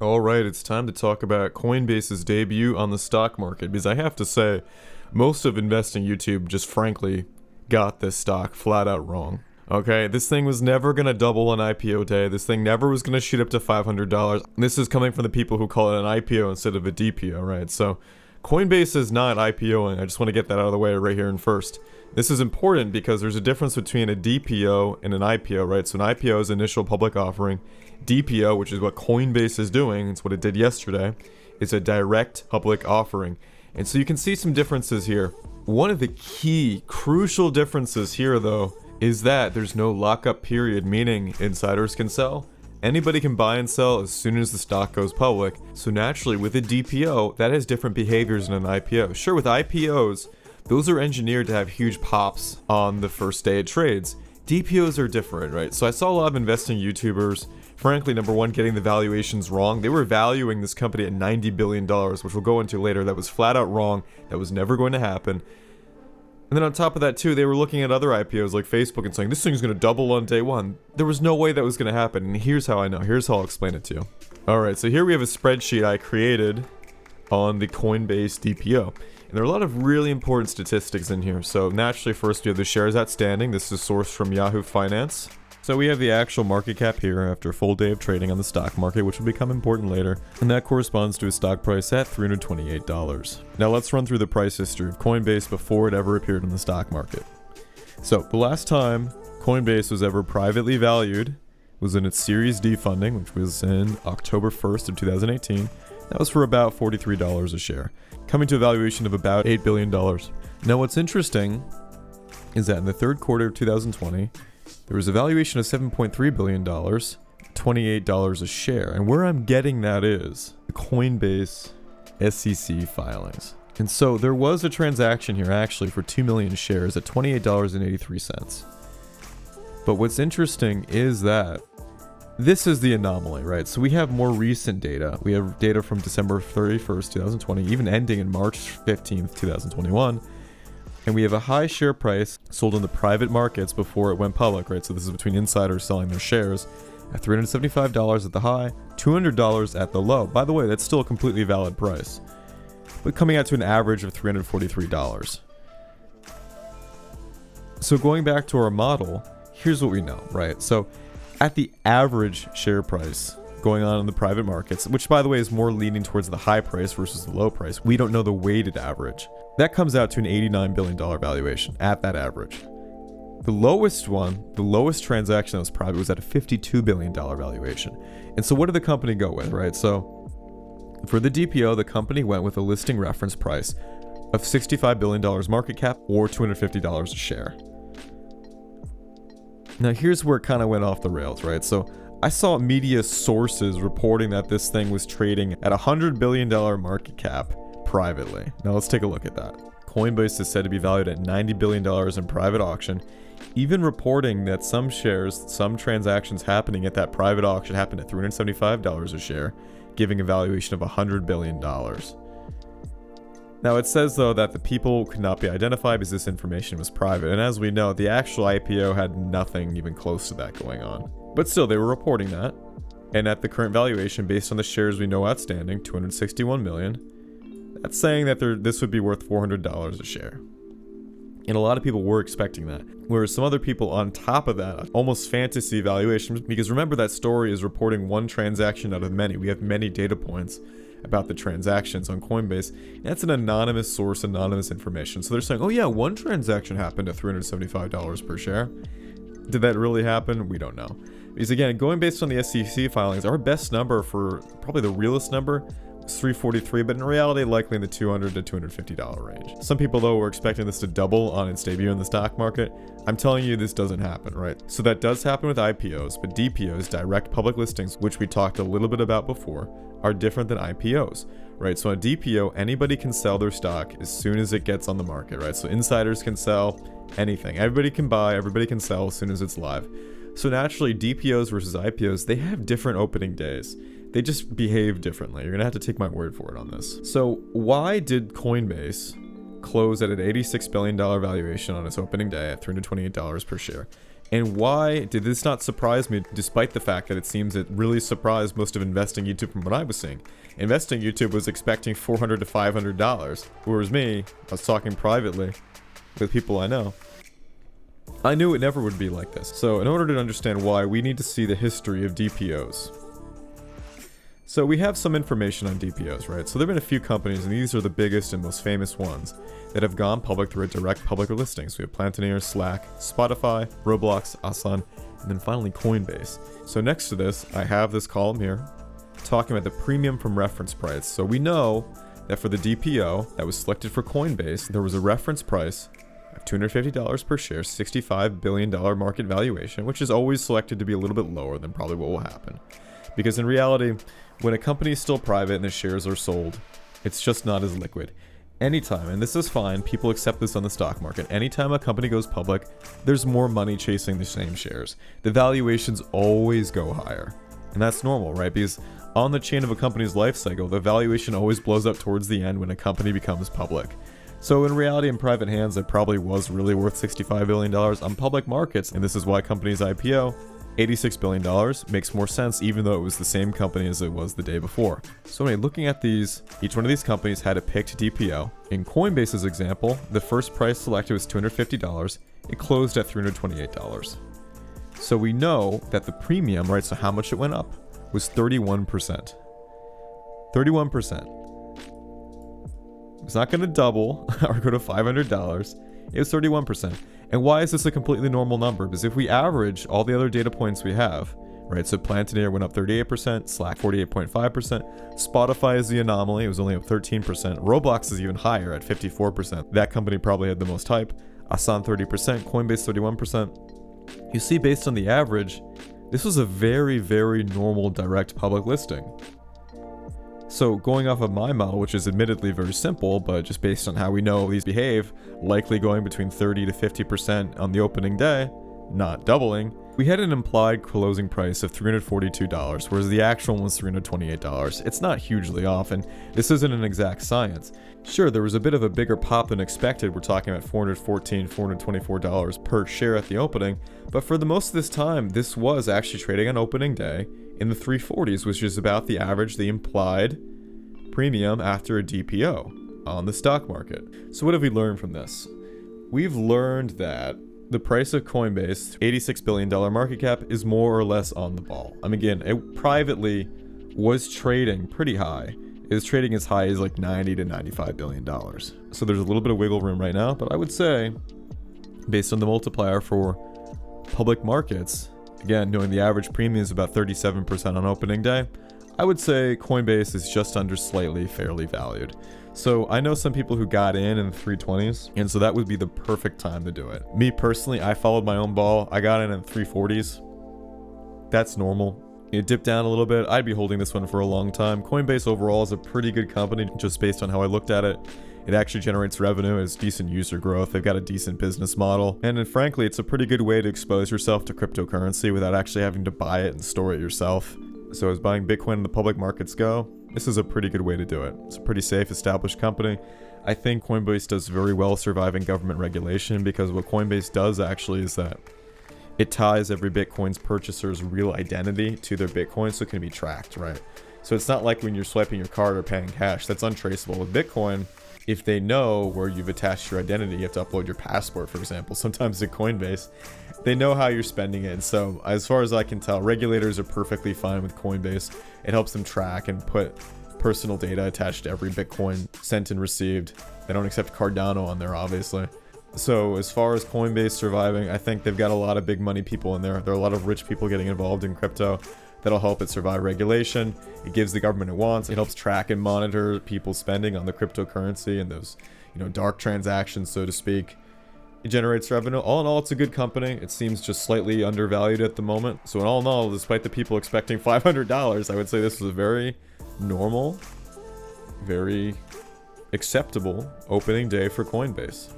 Alright, it's time to talk about Coinbase's debut on the stock market, because I have to say, most of investing YouTube just frankly got this stock flat out wrong. Okay, this thing was never gonna double on IPO day, this thing never was gonna shoot up to $500. This is coming from the people who call it an IPO instead of a DPO, right? So, Coinbase is not IPOing, I just want to get that out of the way right here and first. This is important because there's a difference between a DPO and an IPO, right? So an IPO is initial public offering. DPO, which is what Coinbase is doing, it's what it did yesterday, is a direct public offering. And so you can see some differences here. One of the key, crucial differences here, though, is that there's no lockup period, meaning insiders can sell. Anybody can buy and sell as soon as the stock goes public. So naturally, with a DPO, that has different behaviors than an IPO. Sure, with IPOs, those are engineered to have huge pops on the first day of trades. DPOs are different, right? So I saw a lot of investing YouTubers, frankly, number one, getting the valuations wrong. They were valuing this company at $90 billion, which we'll go into later. That was flat out wrong. That was never going to happen. And then on top of that too, they were looking at other IPOs like Facebook and saying, this thing's going to double on day one. There was no way that was going to happen. And here's how I know. Here's how I'll explain it to you. Alright, so here we have a spreadsheet I created on the Coinbase DPO. And there are a lot of really important statistics in here. So naturally, first we have the shares outstanding. This is sourced from Yahoo Finance. So we have the actual market cap here after a full day of trading on the stock market, which will become important later, and that corresponds to a stock price at $328. Now let's run through the price history of Coinbase before it ever appeared in the stock market. So the last time Coinbase was ever privately valued was in its Series D funding, which was in October 1st of 2018. That was for about $43 a share, coming to a valuation of about $8 billion. Now what's interesting is that in the third quarter of 2020, there was a valuation of $7.3 billion, $28 a share. And where I'm getting that is the Coinbase SEC filings. And so there was a transaction here actually for 2 million shares at $28.83. But what's interesting is that this is the anomaly, right? So we have more recent data. We have data from December 31st, 2020, even ending in March 15th, 2021. And we have a high share price sold in the private markets before it went public, right? So this is between insiders selling their shares at $375 at the high, $200 at the low. By the way, that's still a completely valid price, but coming out to an average of $343. So going back to our model, here's what we know, right? So at the average share price going on in the private markets, which by the way is more leaning towards the high price versus the low price, we don't know the weighted average. That comes out to an $89 billion valuation at that average. The lowest one, the lowest transaction that was private was at a $52 billion valuation. And so what did the company go with, right? So for the DPO, the company went with a listing reference price of $65 billion market cap or $250 a share. Now here's where it kind of went off the rails, right? So I saw media sources reporting that this thing was trading at a $100 billion market cap privately. Now let's take a look at that. Coinbase is said to be valued at $90 billion in private auction, even reporting that some shares, some transactions happening at that private auction happened at $375 a share, giving a valuation of $100 billion. Now it says though that the people could not be identified because this information was private, and as we know, the actual IPO had nothing even close to that going on. But still, they were reporting that, and at the current valuation, based on the shares we know outstanding, 261 million, that's saying that this would be worth $400 a share. And a lot of people were expecting that. Whereas some other people on top of that, almost fantasy valuations, because remember that story is reporting one transaction out of many. We have many data points about the transactions on Coinbase. That's an anonymous source, anonymous information. So they're saying, oh yeah, one transaction happened at $375 per share. Did that really happen? We don't know. Because again, going based on the SEC filings, our best number for probably the realest number was $343, but in reality, likely in the $200 to $250 range. Some people, though, were expecting this to double on its debut in the stock market. I'm telling you, this doesn't happen, right? So that does happen with IPOs, but DPOs, direct public listings, which we talked a little bit about before, are different than IPOs, right? So a DPO, anybody can sell their stock as soon as it gets on the market, right? So insiders can sell anything. Everybody can buy, everybody can sell as soon as it's live. So naturally, DPOs versus IPOs, they have different opening days. They just behave differently. You're gonna have to take my word for it on this. So why did Coinbase close at an $86 billion valuation on its opening day at $328 per share? And why did this not surprise me, despite the fact that it seems it really surprised most of investing YouTube from what I was seeing? Investing YouTube was expecting $400 to $500, whereas me, I was talking privately with people I know. I knew it never would be like this. So in order to understand why, we need to see the history of DPOs. So we have some information on DPOs, right? So there have been a few companies, and these are the biggest and most famous ones, that have gone public through a direct public listing. So we have Plantineer, Slack, Spotify, Roblox, Asana, and then finally Coinbase. So next to this, I have this column here talking about the premium from reference price. So we know that for the DPO that was selected for Coinbase, there was a reference price of $250 per share, $65 billion market valuation, which is always selected to be a little bit lower than probably what will happen. Because in reality, when a company is still private and the shares are sold, it's just not as liquid. Anytime, and this is fine, people accept this on the stock market, anytime a company goes public, there's more money chasing the same shares. The valuations always go higher. And that's normal, right? Because on the chain of a company's life cycle, the valuation always blows up towards the end when a company becomes public. So in reality, in private hands, it probably was really worth $65 billion on public markets, and this is why companies IPO. $86 billion makes more sense even though it was the same company as it was the day before. So anyway, looking at these, each one of these companies had a picked DPO. In Coinbase's example, the first price selected was $250. It closed at $328. So we know that the premium, right, so how much it went up, was 31%. 31%. It's not going to double or go to $500. It was 31%. And why is this a completely normal number? Because if we average all the other data points we have, right, so Plantineer went up 38%, Slack 48.5%, Spotify is the anomaly, it was only up 13%, Roblox is even higher at 54%. That company probably had the most hype, Asana 30%, Coinbase 31%. You see, based on the average, this was a very, very normal direct public listing. So going off of my model, which is admittedly very simple, but just based on how we know these behave, likely going between 30 to 50% on the opening day, not doubling, we had an implied closing price of $342, whereas the actual one was $328. It's not hugely off, and this isn't an exact science. Sure, there was a bit of a bigger pop than expected. We're talking about $414, $424 per share at the opening, but for the most of this time, this was actually trading on opening day in the 340s, which is about the average, the implied premium after a DPO on the stock market. So what have we learned from this? We've learned that the price of Coinbase, $86 billion market cap, is more or less on the ball. I mean, again, it privately was trading pretty high. It was trading as high as like $90 to $95 billion. So there's a little bit of wiggle room right now, but I would say, based on the multiplier for public markets, again, knowing the average premium is about 37% on opening day, I would say Coinbase is just under slightly fairly valued. So I know some people who got in the 320s, and so that would be the perfect time to do it. Me personally, I followed my own ball. I got in 340s. That's normal. It dipped down a little bit. I'd be holding this one for a long time. Coinbase overall is a pretty good company, just based on how I looked at it. It actually generates revenue, it has decent user growth, they've got a decent business model, and then frankly, it's a pretty good way to expose yourself to cryptocurrency without actually having to buy it and store it yourself. So as buying Bitcoin in the public markets go, this is a pretty good way to do it. It's a pretty safe, established company. I think Coinbase does very well surviving government regulation, because what Coinbase does actually is that it ties every Bitcoin's purchaser's real identity to their Bitcoin, so it can be tracked, right? So it's not like when you're swiping your card or paying cash, that's untraceable. With Bitcoin, if they know where you've attached your identity, you have to upload your passport, for example. Sometimes at Coinbase, they know how you're spending it. So as far as I can tell, regulators are perfectly fine with Coinbase. It helps them track and put personal data attached to every Bitcoin sent and received. They don't accept Cardano on there, obviously. So as far as Coinbase surviving, I think they've got a lot of big money people in there. There are a lot of rich people getting involved in crypto. That'll help it survive regulation. It gives the government it wants. It helps track and monitor people's spending on the cryptocurrency and those, dark transactions, so to speak. It generates revenue. All in all, it's a good company. It seems just slightly undervalued at the moment. So in all, despite the people expecting $500, I would say this was a very normal, very acceptable opening day for Coinbase.